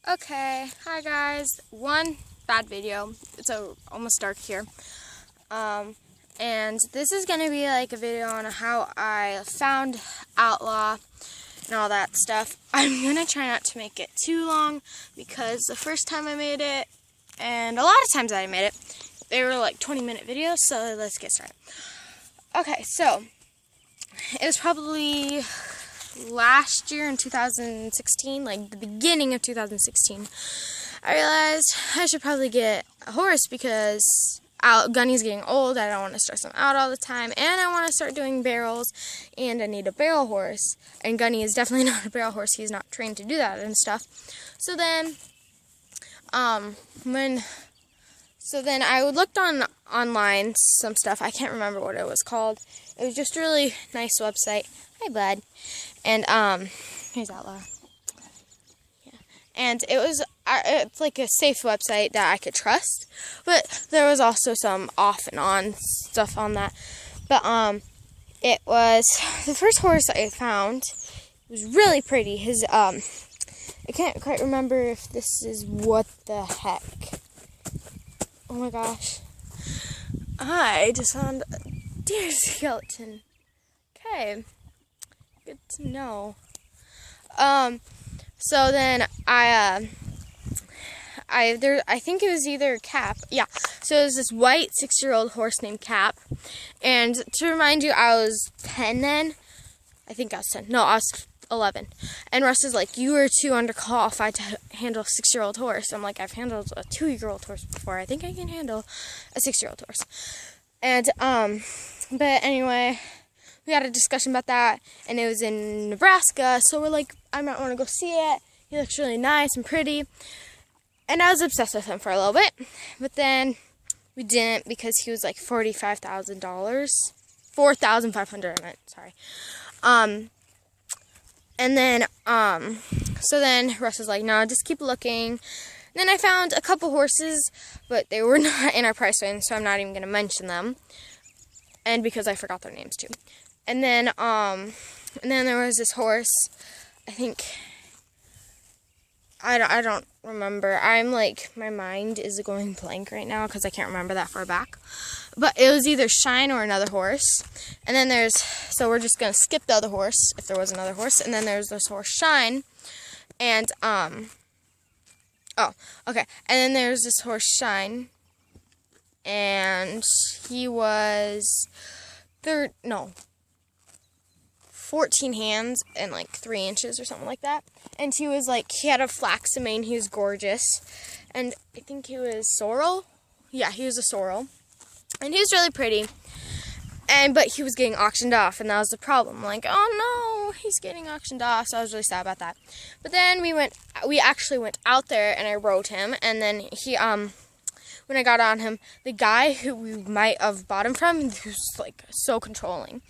Okay, hi guys. One bad video. It's almost dark here. And this is gonna be like a video on how I found Outlaw and all that stuff. I'm gonna try not to make it too long because the first time I made it, and a lot of times that I made it, they were like 20-minute videos. So let's get started. Okay, so it was probably last year in 2016, like the beginning of 2016, I realized I should probably get a horse because Gunny's getting old. I don't want to stress him out all the time, and I want to start doing barrels, and I need a barrel horse. And Gunny is definitely not a barrel horse. He's not trained to do that and stuff. So then, I looked online some stuff. I can't remember what it was called. It was just a really nice website. Hi, bud. And here's Outlaw. Yeah. And it's like a safe website that I could trust. But there was also some off and on stuff on that. But it was the first horse I found. It was really pretty. His I can't quite remember if this is what the heck. Oh my gosh. I just found a deer skeleton. Okay. Good to know. So then I think it was either Cap. Yeah. So it was this white 6-year-old horse named Cap. And to remind you, I was 10 then. I think I was 10. No, I was 11. And Russ is like, you were too underqualified to handle a 6-year-old horse. I'm like, I've handled a 2-year-old horse before. I think I can handle a 6-year-old horse. And, but anyway, we had a discussion about that, and it was in Nebraska, so we're like, I might want to go see it. He looks really nice and pretty. And I was obsessed with him for a little bit, but then we didn't because he was like $45,000. $4,500, I meant, sorry. And then, so then Russ was like, no, just keep looking. And then I found a couple horses, but they were not in our price range, so I'm not even going to mention them. And because I forgot their names too. And then there was this horse, I think, I don't remember. I'm like, my mind is going blank right now because I can't remember that far back. But it was either Shine or another horse. And then so we're just going to skip the other horse, if there was another horse. And then there's this horse, Shine. And, oh, okay. And then there's this horse, Shine. And he was 14 hands and like 3 inches or something like that. And he was like, he had a flaxen mane. He was gorgeous. And I think he was sorrel. Yeah, he was a sorrel. And he was really pretty. But he was getting auctioned off, and that was the problem. Like, oh no, he's getting auctioned off. So I was really sad about that. But then we actually went out there, and I rode him. And then he, when I got on him, the guy who we might have bought him from, he was like so controlling.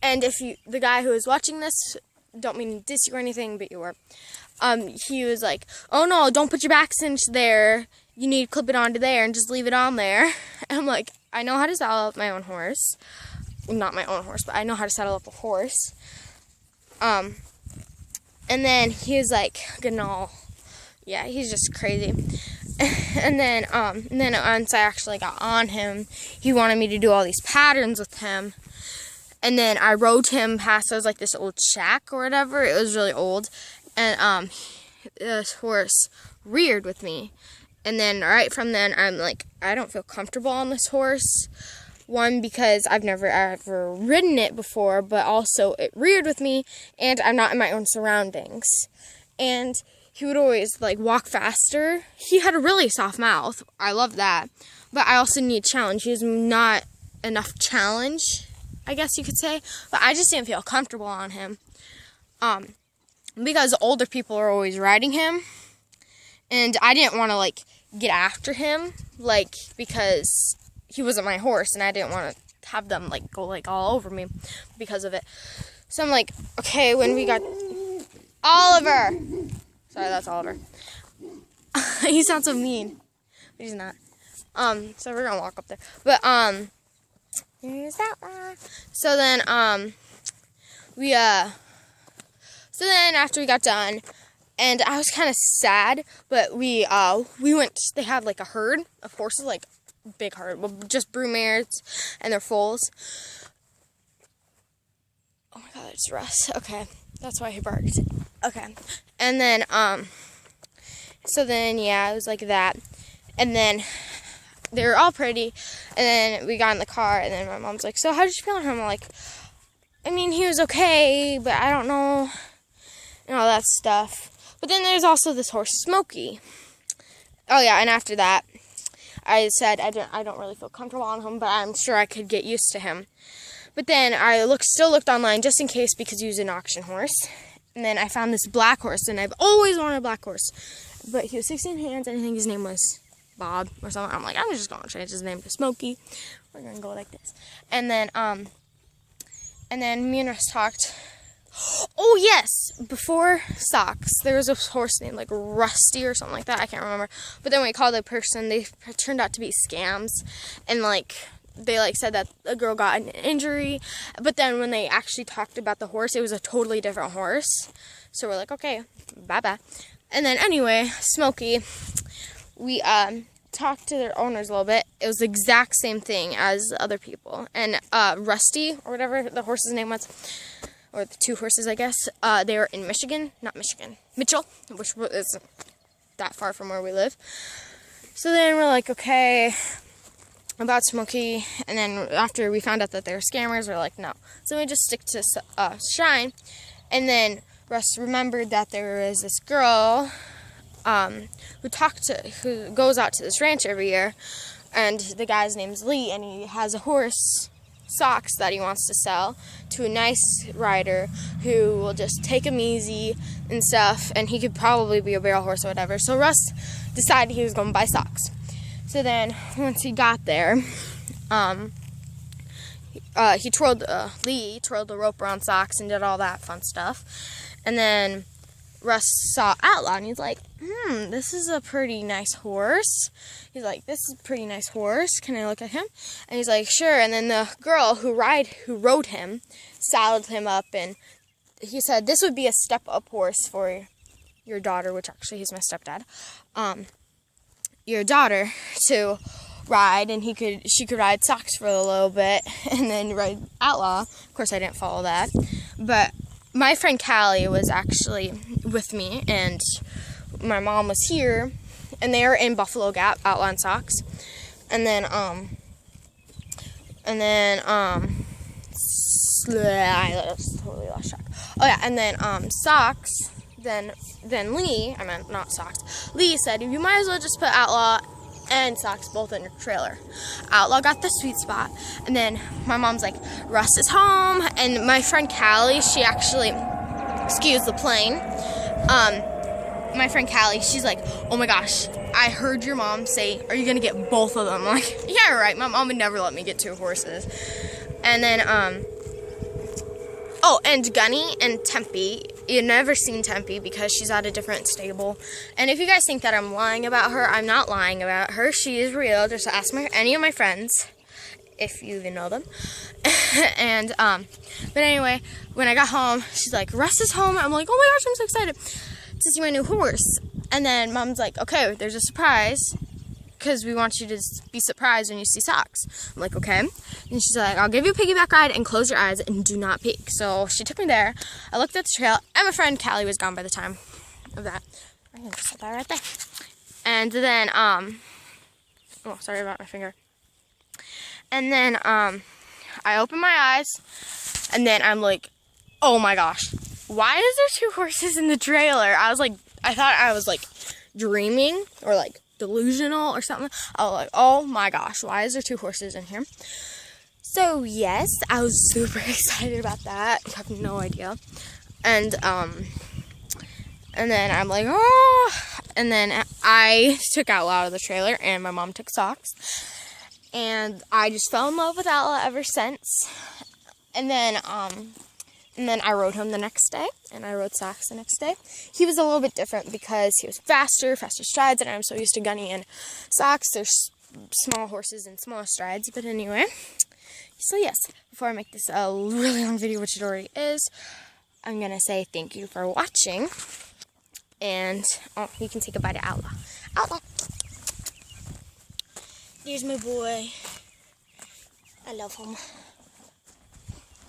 And the guy who was watching this, don't mean to diss you or anything, but you were. He was like, oh no, don't put your back cinch there. You need to clip it onto there and just leave it on there. And I'm like, I know how to saddle up my own horse. Not my own horse, but I know how to saddle up a horse. And then he was like, yeah, he's just crazy. And then once I actually got on him, he wanted me to do all these patterns with him. And then I rode him past, it was like this old shack or whatever. It was really old. And this horse reared with me. And then right from then, I'm like, I don't feel comfortable on this horse. One, because I've never ever ridden it before, but also it reared with me, and I'm not in my own surroundings. And he would always like walk faster. He had a really soft mouth. I love that. But I also need challenge. He was not enough challenge, I guess you could say. But I just didn't feel comfortable on him. Because older people are always riding him. And I didn't want to like get after him, like, because he wasn't my horse, and I didn't want to have them like go like all over me because of it. So I'm like, okay, when we got Oliver. Sorry, that's Oliver. He sounds so mean, but he's not. So we're gonna walk up there. But here's that one. So then so then after we got done, And I was kind of sad, but we went, they had like a herd of horses, like big herd, just brood mares and their foals. Oh my god, it's Russ. Okay, that's why he barked. Okay, and then, so then, yeah, it was like that. And then they were all pretty, and then we got in the car, and then my mom's like, so how did you feel on him? I'm like, I mean, he was okay, but I don't know, and all that stuff. But then there's also this horse, Smokey. Oh yeah, and after that, I said I don't really feel comfortable on him, but I'm sure I could get used to him. But then I still looked online just in case, because he was an auction horse. And then I found this black horse, and I've always wanted a black horse. But he was 16 hands, and I think his name was Bob or something. I'm like, I'm just going to change his name to Smokey. We're going to go like this. And then me and Russ talked. Oh, yes! Before Socks, there was a horse named, like, Rusty or something like that. I can't remember. But then when we called the person, they turned out to be scams. And, like, they, like, said that a girl got an injury. But then when they actually talked about the horse, it was a totally different horse. So we're like, okay, bye-bye. And then, anyway, Smokey, we, talked to their owners a little bit. It was the exact same thing as other people. And, Rusty, or whatever the horse's name was, or the two horses, I guess, they were in Mitchell, which is that far from where we live. So then we're like, okay, about Smokey, and then after we found out that they were scammers, we're like, no. So we just stick to Shine, and then Russ remembered that there was this girl who goes out to this ranch every year, and the guy's name's Lee, and he has a horse, Socks, that he wants to sell to a nice rider who will just take him easy and stuff, and he could probably be a barrel horse or whatever. So Russ decided he was going to buy Socks. So then once he got there, Lee twirled the rope around Socks and did all that fun stuff. And then Russ saw Outlaw, and he's like, this is a pretty nice horse. He's like, this is a pretty nice horse. Can I look at him? And he's like, sure. And then the girl who rode him saddled him up, and he said, this would be a step-up horse for your daughter, which actually he's my stepdad, your daughter to ride, and she could ride Socks for a little bit, and then ride Outlaw. Of course, I didn't follow that. But my friend Callie was actually with me, and my mom was here, and they were in Buffalo Gap, Outlaw and Socks. And then, I totally lost track. Oh yeah, and then, Socks, then Lee, I meant not Socks, Lee said, you might as well just put Outlaw and Socks both in your trailer. Outlaw got the sweet spot, and then my mom's like, Russ is home, and my friend Callie, she actually, excuse the plane, my friend Callie, she's like, oh my gosh, I heard your mom say, are you gonna get both of them? I'm like, yeah, right, my mom would never let me get two horses. And then, oh, and Gunny and Tempe, you've never seen Tempe because she's at a different stable. And if you guys think that I'm lying about her, I'm not lying about her. She is real. Just ask any of my friends, if you even know them. And, but anyway, when I got home, she's like, Russ is home. I'm like, oh my gosh, I'm so excited to see my new horse. And then Mom's like, okay, there's a surprise, because we want you to be surprised when you see Socks. I'm like, okay. And she's like, I'll give you a piggyback ride and close your eyes and do not peek. So she took me there. I looked at the trail, and my friend Callie was gone by the time of that. I'm going to set that right there. And then, oh, sorry about my finger. And then, I opened my eyes, and then I'm like, oh my gosh, why is there two horses in the trailer? I thought I was like dreaming or like delusional or something. I was like, oh my gosh, why is there two horses in here? So yes, I was super excited about that. I have no idea. And then I'm like, oh, and then I took Outlaw out of the trailer, and my mom took Socks, and I just fell in love with Outlaw ever since. And then I rode him the next day, and I rode Socks the next day. He was a little bit different because he was faster strides, and I'm so used to Gunny and Socks. There's small horses and small strides, but anyway. So yes, before I make this a really long video, which it already is, I'm going to say thank you for watching. And, oh, you can say goodbye to Outlaw. Outlaw! There's my boy. I love him.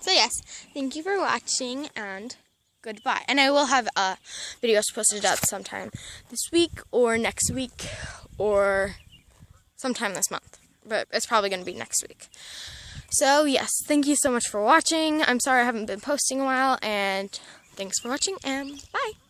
So yes, thank you for watching, and goodbye. And I will have videos posted up sometime this week, or next week, or sometime this month. But it's probably going to be next week. So yes, thank you so much for watching. I'm sorry I haven't been posting a while, and thanks for watching, and bye!